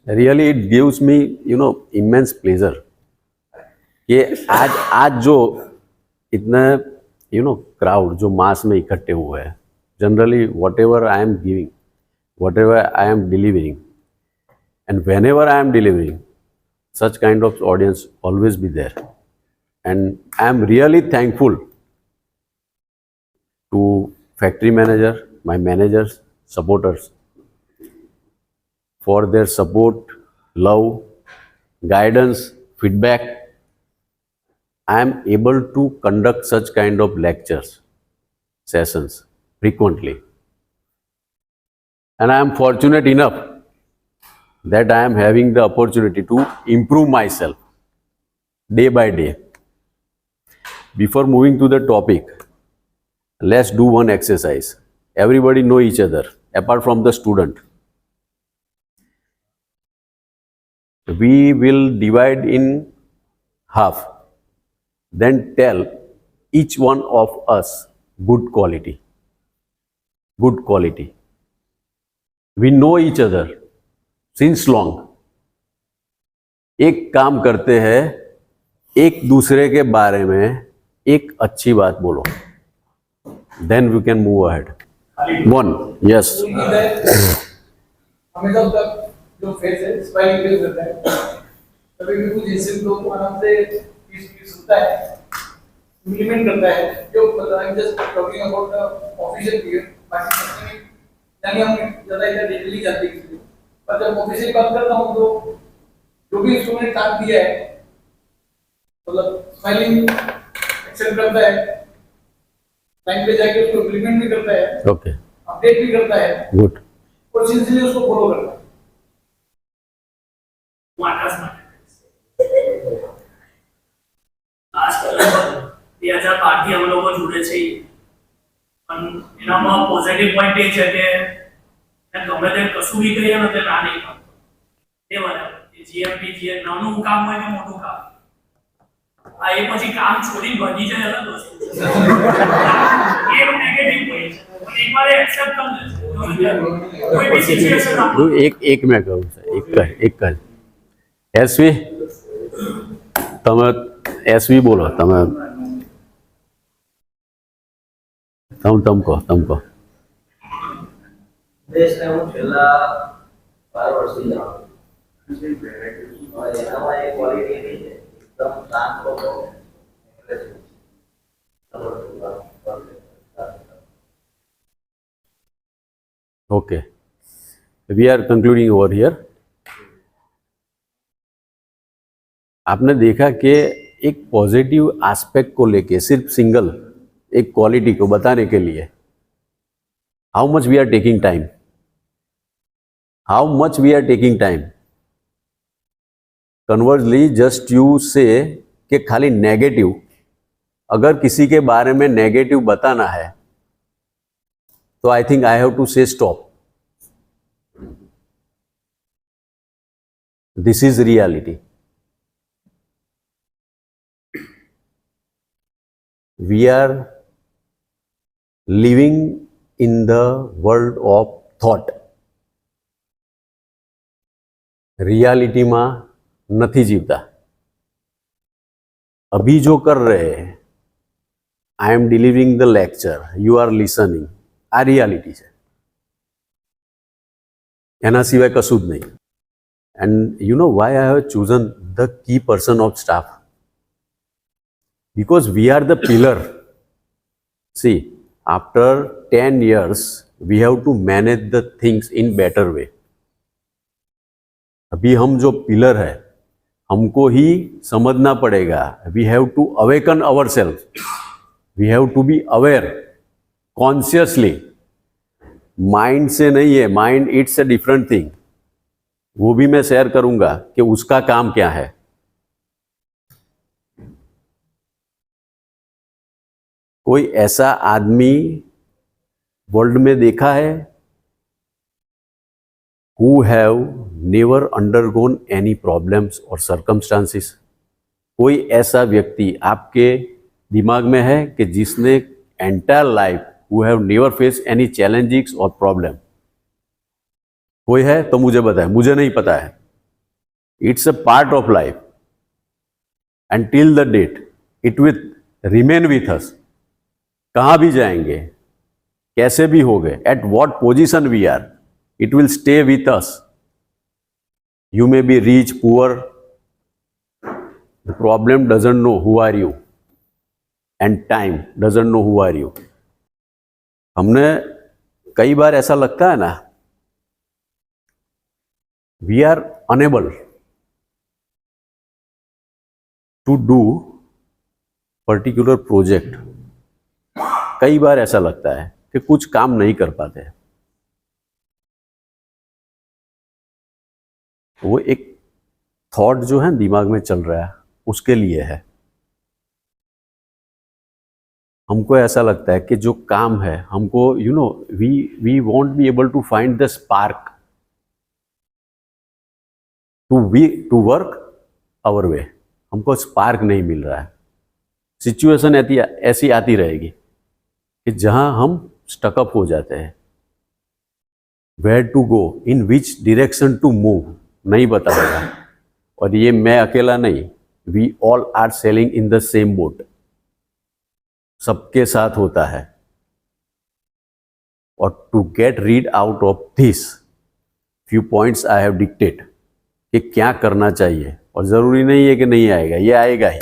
Really it gives me immense pleasure कि आज जो इतने क्राउड जो मास में इकट्ठे हुए हैं, generally what ever I am giving, what ever I am delivering, and when ever I am delivering, such kind of audience always be there, and I am really thankful to factory manager, my managers, supporters, for their support, love, guidance, feedback. I am able to conduct such kind of lectures, sessions frequently, and I am fortunate enough that I am having the opportunity to improve myself day by day. Before moving to the topic, let's do one exercise. Everybody know each other apart from the student. We will divide in half, then tell each one of us good quality. Good quality. We know each other since long. एक काम करते हैं, एक दूसरे के बारे में एक अच्छी बात बोलो, then we can move ahead. One, yes. हमेशा उसका जो फेस है स्माइल फेस रहता है, कभी भी कुछ इंसिडेंट लोग आराम से पीस सुनता है, इम्प्लीमेंट करता है, जो मतलब I am just talking about the official period, बाकी सबसे यानी हम ज़्यादा इधर डिटेली जानते हैं, पर जब ऑफिशियल बात करता हूँ तो जो भी इंस्ट्रूमेंट काम दिया है, मतलब स्माइलिंग एक्सेप्ट करता है, टाइम पे जाके उसको इम्प्लीमेंट भी करता है, Okay. अपडेट भी करता है, Good. और सिंसियरली उसको फॉलो करता है। આજકાલ 2005 થી અમે લોકો જોડે છે, પણ એનામાં પોઝિટિવ પોઈન્ટ એ છે કે ગમે તે કશું બી કહીએ ને તે ના નહીં પાડતો. એ બરાબર જીએમપી જે નાનું કામ હોય કે મોટું કામ, આ એ પછી કામ છોડીને ભાગી જાય અલગ વસ્તુ છે. એ નેગેટિવ પોઈન્ટ છે, પણ એકવાર એક્સેપ્ટ કરી લે કોઈ બી સિચ્યુએશન એક મેં કહું છે, એક કર એસવી તમે એસવી બોલો, તમે કહો. દેશને હું છેલ્લા 12 વર્ષથી જાણું છું, અને એનામાં એક ક્વોલિટી એવી છે, એકદમ શાંત લોકો, Okay, we are concluding over here. आपने देखा कि एक पॉजिटिव एस्पेक्ट को लेके सिर्फ सिंगल एक क्वालिटी को बताने के लिए how much we are taking time. Conversely just you say कि खाली नेगेटिव, अगर किसी के बारे में नेगेटिव बताना है तो I think I have to say stop. This is reality. We are living in the world of thought. Reality में नहीं जीवता. अभी जो कर रहे हैं, I am delivering the lecture, you are listening, आ रियलिटी है, एना सिवाय कशुं ज नहीं. And you know why I have chosen the key person of staff? Because we are the pillar. See, after 10 years, we have to manage the things in better way. अभी हम जो पिलर है, हमको ही समझना पड़ेगा. We have to awaken ourselves. We have to be aware, consciously. Mind से नहीं है, mind it's a different thing. वो भी मैं शेयर करूंगा कि उसका काम क्या है. कोई ऐसा आदमी वर्ल्ड में देखा है who have never undergone any problems or circumstances? कोई ऐसा व्यक्ति आपके दिमाग में है कि जिसने entire life who have never faced any challenges or problem? कोई है तो मुझे बताए, मुझे नहीं पता है. It's a part of life. And till the date, it will remain with us. कहाँ भी जाएंगे, कैसे भी हो गए, at what position we are, it will stay with us. You may be rich, poor. The problem doesn't know who are you. And time doesn't know who are you. हमने कई बार ऐसा लगता है ना, we are unable to do particular project. कई बार ऐसा लगता है कि कुछ काम नहीं कर पाते. वो एक थॉट जो है दिमाग में चल रहा है, उसके लिए है. हमको ऐसा लगता है कि जो काम है हमको we want be able to find the spark to work our way. हमको स्पार्क नहीं मिल रहा है. सिचुएशन ऐसी आती रहेगी कि जहां हम स्टकअप हो जाते हैं. Where to go, in which direction to move, नहीं पता लगा. और ये मैं अकेला नहीं, we all are sailing in the same boat. सबके साथ होता है. और to get rid out of this few points I have dictated कि क्या करना चाहिए. और जरूरी नहीं है कि नहीं आएगा, ये आएगा ही.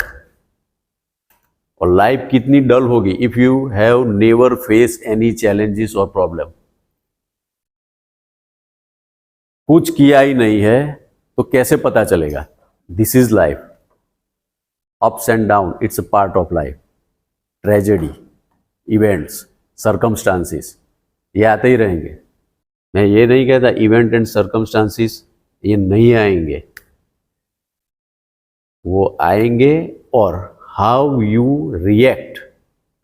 और लाइफ कितनी डल होगी if you have never face any challenges और प्रॉब्लम. कुछ किया ही नहीं है तो कैसे पता चलेगा. This is life. Ups and down, it's a part of life. Tragedy, events, circumstances, ये आते ही रहेंगे. मैं ये नहीं कहता इवेंट एंड सर्कमस्टांसिस ये नहीं आएंगे, वो आएंगे. और how you react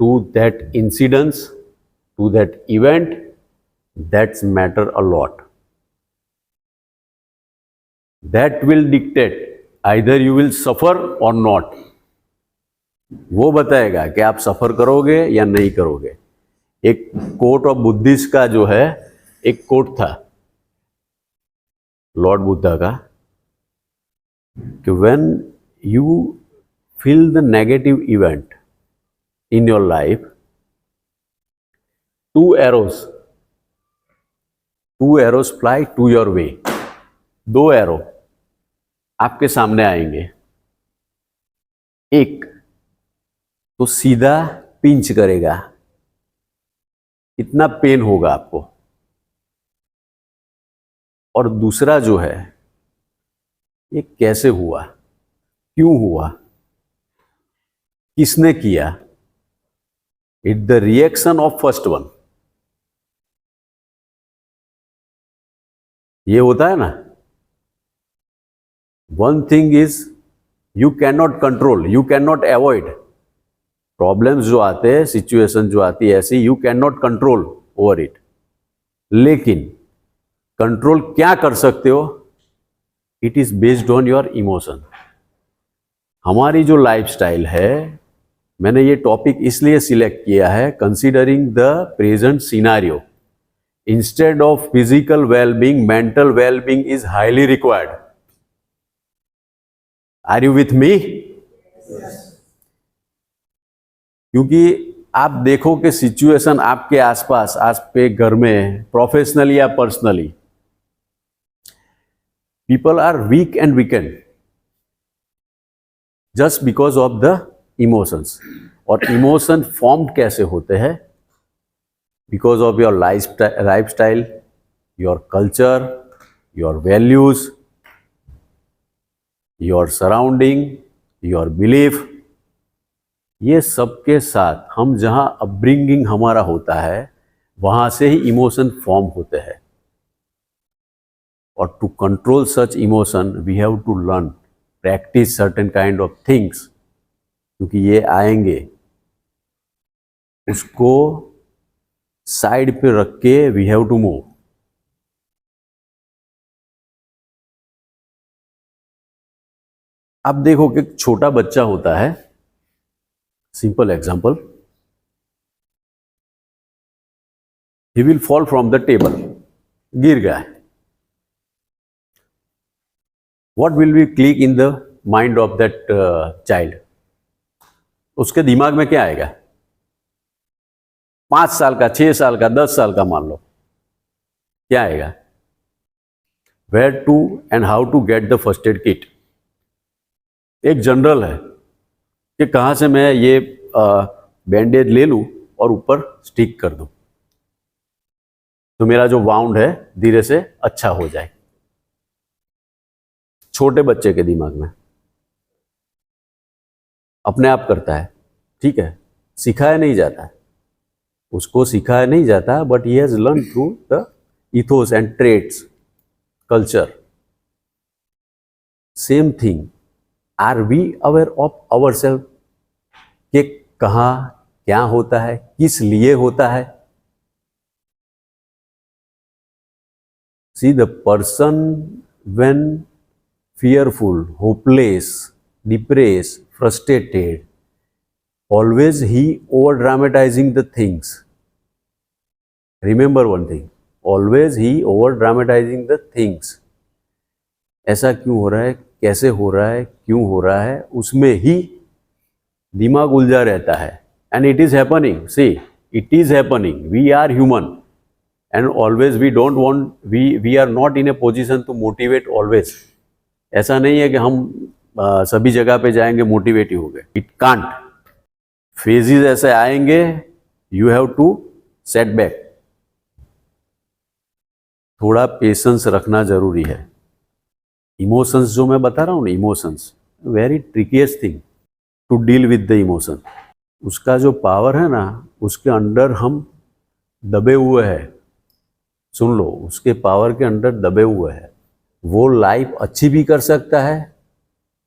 to that incidence, to that event, that's matter a lot. That will dictate either you will suffer or not. वो बताएगा कि आप सफर करोगे या नहीं करोगे. एक कोट ऑफ बुद्धिस्ट का जो है, एक कोट था लॉर्ड बुद्धा का कि when you feel the negative event in your life, two arrows fly to your way. 2 arrow आपके सामने आएंगे. एक तो सीधा पिंच करेगा, इतना पेन होगा आपको. और दूसरा जो है, ये कैसे हुआ, क्यों हुआ, किसने किया. It the reaction of first one. ये होता है ना. One thing is you can not control, you can not avoid. Problems जो आते हैं, सिचुएशन जो आती है ऐसी, you can not control over it. लेकिन कंट्रोल क्या कर सकते हो, it is based on your emotion. हमारी जो लाइफस्टाइल है, मैंने ये टॉपिक इसलिए सिलेक्ट किया है considering the present scenario. Instead of physical wellbeing, mental wellbeing is highly required. Are you with me? क्योंकि आप देखो कि सिचुएशन आपके आसपास, आज पे घर में, प्रोफेशनली या personally, people are weak and weekend just because of the emotions. और इमोशन फॉर्म कैसे होते हैं? Because of your lifestyle, your culture, your values, your surrounding, your belief. ये सबके साथ हम जहाँ अपब्रिंगिंग हमारा होता है, वहाँ से ही इमोशन फॉर्म होते हैं. और to control such emotion we have to learn, practice certain kind of things. क्योंकि ये आएंगे, उसको साइड पे रख के वी हैव टू मूव. अब देखो कि एक छोटा बच्चा होता है, simple example, he will fall from the table. गिर गया है. what will we click in the mind of that child? उसके दिमाग में क्या आएगा? 5 साल का, 6 साल का, 10 साल का मान लो, क्या आएगा? Where to and how to get the first aid kit? एक जनरल है कि कहाँ से मैं ये बैंडेज ले लूँ और ऊपर स्टिक कर दूँ तो मेरा जो वाउंड है धीरे से अच्छा हो जाए। छोटे बच्चे के दिमाग में अपने आप करता है, ठीक है, सिखाया नहीं जाता है, उसको सिखाया नहीं जाता, but he has learn through the ethos and traits, culture. Same thing. Are we aware of ourselves? कि कहाँ क्या होता है, किस लिए होता है? See, the person when fearful, hopeless, depressed, frustrated, always he over dramatizing the things. Remember one thing, always he over dramatizing the things. ऐसा क्यों हो रहा है, कैसे हो रहा है, क्यों हो रहा है, उसमें ही दिमाग उलझा रहता है। And it is happening. See, it is happening. We are human, and always we don't want. We are not in a position to motivate always. ऐसा नहीं है कि हम सभी जगह पे जाएंगे मोटिवेट ही हो गए। It can't. Phases ऐसे आएंगे. You have to set back. थोड़ा पेशेंस रखना जरूरी है। इमोशंस जो मैं बता रहा हूँ ना, emotions very trickiest thing to deal with the emotion. उसका जो पावर है ना, उसके अंडर हम दबे हुए हैं। सुन लो, उसके पावर के अंडर दबे हुए हैं। वो लाइफ अच्छी भी कर सकता है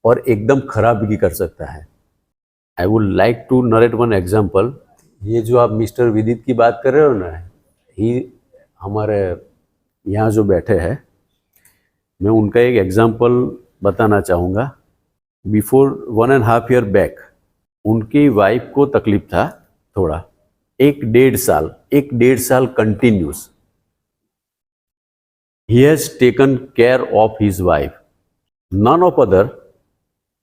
और एकदम खराब भी कर सकता है। I would like to narrate one example. ये जो आप मिस्टर विदित की बात कर रहे हो ना, ही हमारे यहाँ जो बैठे हैं, मैं उनका एक एग्जाम्पल बताना चाहूँगा। बिफोर 1.5 ईयर बैक उनकी वाइफ को तकलीफ था थोड़ा, 1.5 साल कंटिन्यूस ही has taken care of his wife, none of other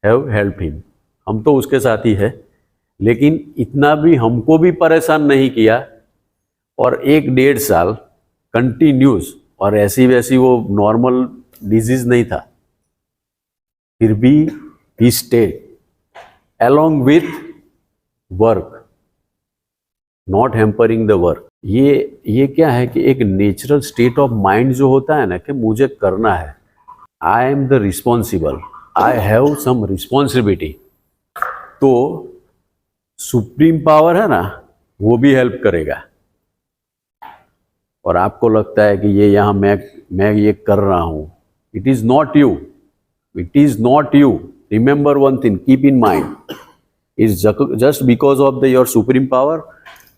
have help him. हम तो उसके साथ ही है, लेकिन इतना भी हमको भी परेशान नहीं किया, और 1.5 साल कंटिन्यूस, और ऐसी वैसी वो नॉर्मल डिजीज नहीं था, फिर भी he stayed along with work, not hampering the work. ये क्या है कि एक नेचुरल स्टेट ऑफ माइंड जो होता है ना, कि मुझे करना है, I am the responsible, I have some responsibility. तो सुप्रीम पावर है ना, वो भी हेल्प करेगा। और आपको लगता है कि ये यहाँ मैं ये कर रहा हूँ, it is not you, it is not you. Remember one thing, keep in mind, is just because of the your supreme power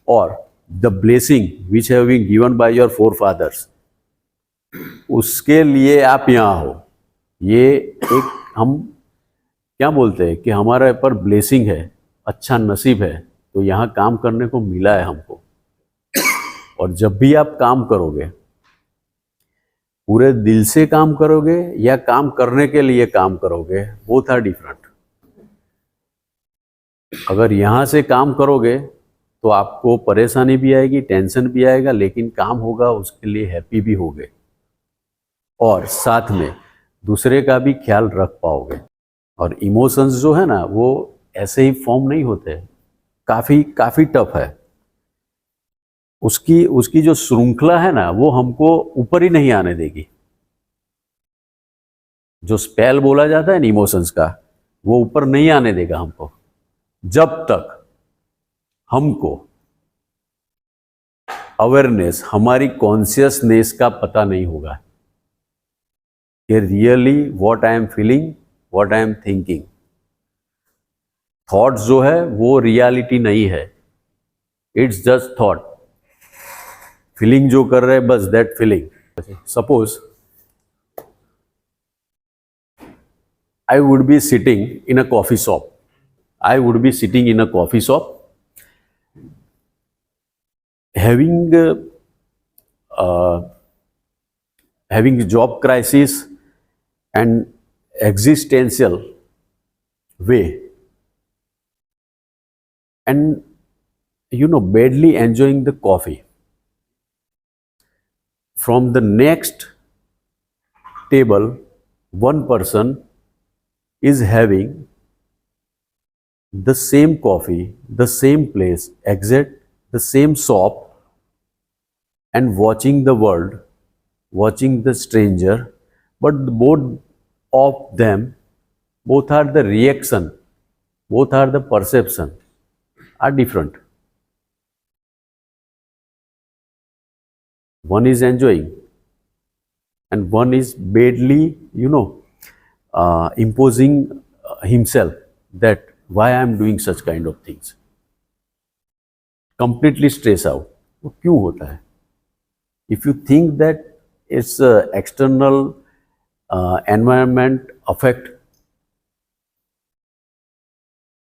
और the blessing which have been given by your forefathers, उसके लिए आप यहाँ हो। ये एक हम क्या बोलते हैं कि हमारे पर ब्लेसिंग है, अच्छा नसीब है, तो यहाँ काम करने को मिला है हमको। और जब भी आप काम करोगे, पूरे दिल से काम करोगे या काम करने के लिए काम करोगे, बोथ आर डिफरेंट। अगर यहाँ से काम करोगे तो आपको परेशानी भी आएगी, टेंशन भी आएगा, लेकिन काम होगा, उसके लिए हैप्पी भी होगे, और साथ में दूसरे का भी ख्याल रख पाओगे। और इमोशंस जो है ना, वो ऐसे ही फॉर्म नहीं होते, काफ़ी टफ है। उसकी जो श्रृंखला है ना, वो हमको ऊपर ही नहीं आने देगी। जो स्पेल बोला जाता है ना इमोशंस का, वो ऊपर नहीं आने देगा हमको, जब तक हमको अवेयरनेस, हमारी कॉन्शियसनेस का पता नहीं होगा कि really what I am feeling, what I am thinking. Thoughts जो है वो रियलिटी नहीं है, इट्स जस्ट थॉट। फीलिंग जो कर रहे हैं, बस that feeling. Suppose I would be sitting in a coffee shop. I would be sitting in a coffee shop, having a job crisis, and existential way, and badly enjoying the coffee. From the next table, one person is having the same coffee, the same place, exact the same shop, and watching the world, watching the stranger, but both of them, both are the reaction, both are the perception, are different. One is enjoying, and one is badly, imposing himself that why I am doing such kind of things. Completely stress out. वो क्यों होता है? If you think that it's external environment affect,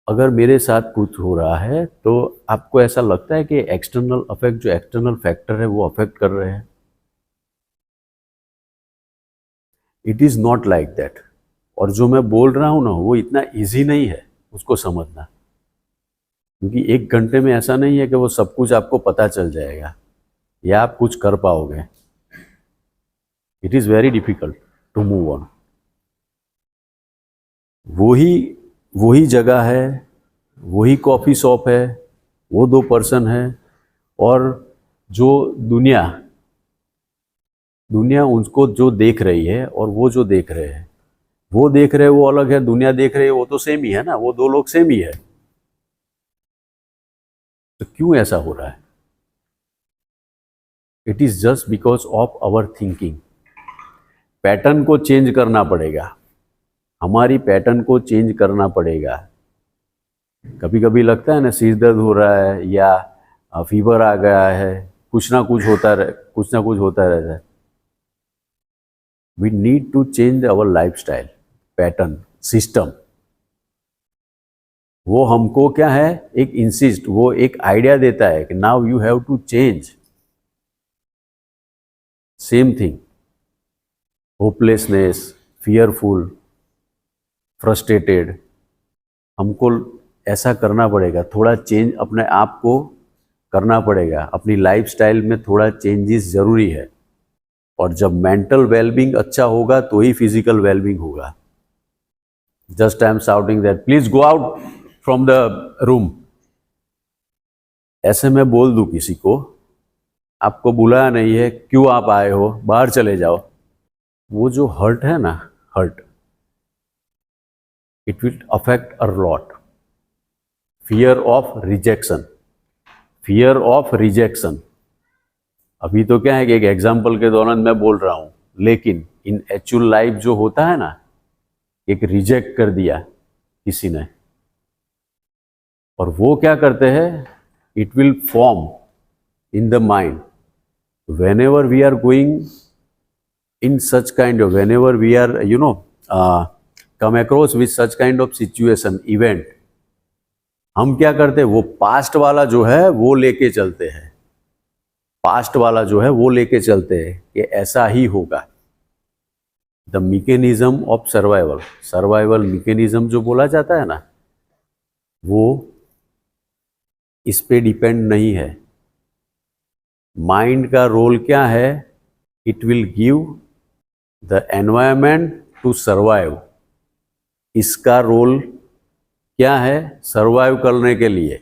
अगर मेरे साथ कुछ हो रहा है तो आपको ऐसा लगता है कि एक्सटर्नल अफेक्ट, जो एक्सटर्नल फैक्टर है वो अफेक्ट कर रहे हैं? It is not like that. और जो मैं बोल रहा हूँ ना, वो इतना इजी नहीं है उसको समझना, क्योंकि एक घंटे में ऐसा नहीं है कि वो सब कुछ आपको पता चल जाएगा या आप कुछ कर पाओगे. It is very difficult to move on. वही जगह है, वही कॉफ़ी शॉप है, वो दो पर्सन है, और जो दुनिया उनको जो देख रही है और वो जो देख रहे हैं, वो देख रहे हैं वो अलग है, दुनिया देख रही है वो तो सेम ही है ना, वो दो लोग सेम ही है. तो क्यों ऐसा हो रहा है? It is just because of our thinking. Pattern को चेंज करना पड़ेगा, हमारी पैटर्न को चेंज करना पड़ेगा. कभी कभी लगता है ना सिर दर्द हो रहा है या फीवर आ गया है, कुछ ना कुछ होता रहता है. We need to change our lifestyle, pattern, system. वो हमको क्या है, एक इंसिस्ट, वो एक आइडिया देता है कि now you have to change. Same thing, hopelessness, fearful, frustrated. हमको ऐसा करना पड़ेगा, थोड़ा चेंज अपने आप को करना पड़ेगा. अपनी लाइफस्टाइल में थोड़ा चेंजेस ज़रूरी है. और जब मेंटल वेलबींग अच्छा होगा तो ही फिजिकल वेलबींग होगा. Just I am shouting that please go out from the room. ऐसे मैं बोल दूं किसी को, आपको बुलाया नहीं है, क्यों आप आए हो, बाहर चले जाओ. वो जो हर्ट है ना, hurt, it will affect a lot. Fear of rejection, fear of rejection. अभी तो क्या है कि एक एग्जाम्पल के दौरान मैं बोल रहा हूँ, लेकिन इन एक्चुअल लाइफ जो होता है ना, एक रिजेक्ट कर दिया किसी ने, और वो क्या करते हैं, it will form in the mind. whenever we are going in such kind of, whenever we are come across with such kind of situation, event, हम क्या करते हैं, वो पास्ट वाला जो है वो लेके चलते हैं. पास्ट वाला जो है वो लेके चलते हैं कि ऐसा ही होगा. The mechanism of survival, survival mechanism जो बोला जाता है ना, वो इस पे डिपेंड नहीं है. माइंड का रोल क्या है, it will give the environment to survive. इसका रोल क्या है, सर्वाइव करने के लिए,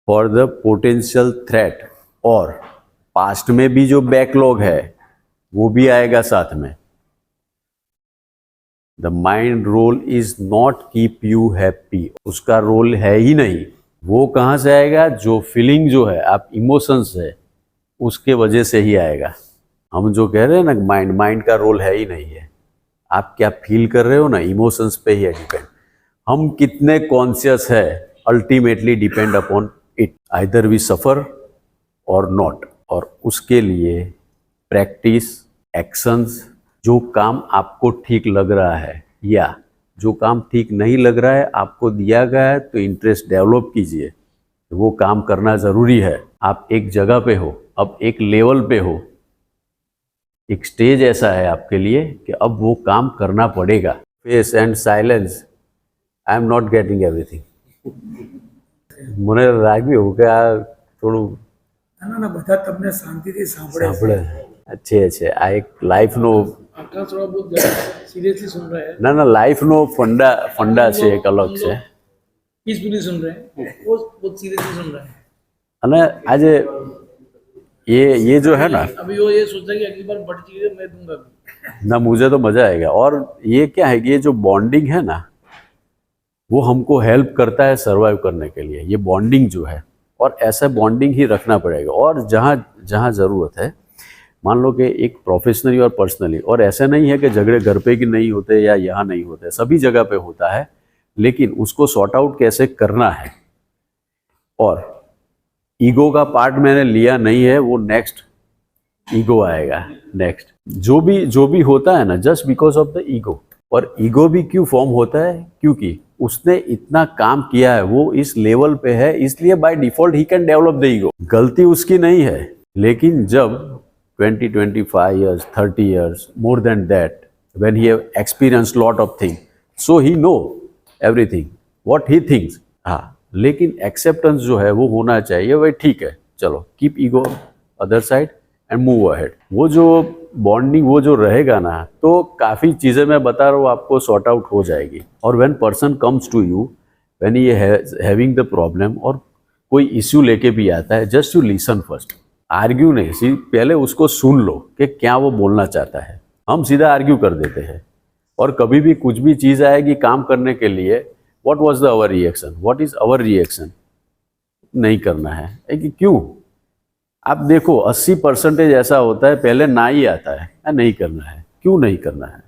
फॉर द पोटेंशियल थ्रेट. और पास्ट में भी जो बैकलॉग है वो भी आएगा साथ में. The mind role is not keep you happy. उसका रोल है ही नहीं. वो कहाँ से आएगा, जो फीलिंग जो है, आप इमोशंस है, उसके वजह से ही आएगा. हम जो कह रहे हैं ना, माइंड का रोल है ही नहीं है. आप क्या फील कर रहे हो ना, इमोशंस पे ही है डिपेंड. हम कितने कॉन्शियस है ultimately depend upon it. Either we suffer or not. और उसके लिए प्रैक्टिस, एक्शंस, जो काम आपको ठीक लग रहा है या जो काम ठीक नहीं लग रहा है, आपको दिया गया है तो इंटरेस्ट डेवलप कीजिए. वो काम करना ज़रूरी है. आप एक जगह पे हो, अब एक लेवल पे हो, एक स्टेज ऐसा है आपके लिए कि अब वो काम करना पड़ेगा. face and silence, I am not getting everything. મને લાગ્યું કે આ થોડું ના બધા તમને શાંતિથી સાંભળે સાંભળે છે આ એક લાઈફનો आपका थोड़ा बहुत सीरियसली सुन रहे हैं ના લાઈફનો ફંડા છે એક અલગ છે पीसफुली सुन रहे हैं वो बहुत सीरियसली सुन रहे हैं અને આજે ये जो है ना अभी वो ये सोच रहा है कि अगली बार बड़ी चीजें मैं दूंगा अभी। ना मुझे तो मजा आएगा और ये क्या है कि ये जो बॉन्डिंग है ना वो हमको हेल्प करता है सरवाइव करने के लिए, ये बॉन्डिंग जो है, और ऐसा बॉन्डिंग ही रखना पड़ेगा। और जहाँ जहाँ ज़रूरत है, मान लो कि एक प्रोफेशनली और पर्सनली, और ऐसा नहीं है कि झगड़े घर पे कि नहीं होते या यहाँ नहीं होते, सभी जगह पे होता है, लेकिन उसको सॉर्ट आउट कैसे करना है। और ईगो का पार्ट मैंने लिया नहीं है, वो नेक्स्ट ईगो आएगा नेक्स्ट। जो भी होता है ना, just because of the ego. और ईगो भी क्यों फॉर्म होता है, क्योंकि उसने इतना काम किया है, वो इस लेवल पे है, इसलिए by default he can develop the ego. गलती उसकी नहीं है, लेकिन जब 20, 25 years, 30 years, more than that, when he have experienced lot of things, so he know everything, what he thinks। हाँ, लेकिन एक्सेप्टेंस जो है वो होना चाहिए, भाई ठीक है, चलो keep ego other side and move ahead. वो जो बॉन्डिंग वो जो रहेगा ना, तो काफ़ी चीज़ें मैं बता रहा हूँ आपको सॉर्ट आउट हो जाएगी। और when person comes to you, when he having the problem और कोई इश्यू लेके भी आता है, just you listen first, argue नहीं, पहले उसको सुन लो कि क्या वो बोलना चाहता है। हम सीधा आर्ग्यू कर देते हैं, और कभी भी कुछ भी चीज़ आएगी काम करने के लिए, what was the our reaction, what is our reaction, नहीं करना है कि क्यों। आप देखो 80% ऐसा होता है, पहले ना ही आता है, नहीं करना है, क्यों नहीं करना है।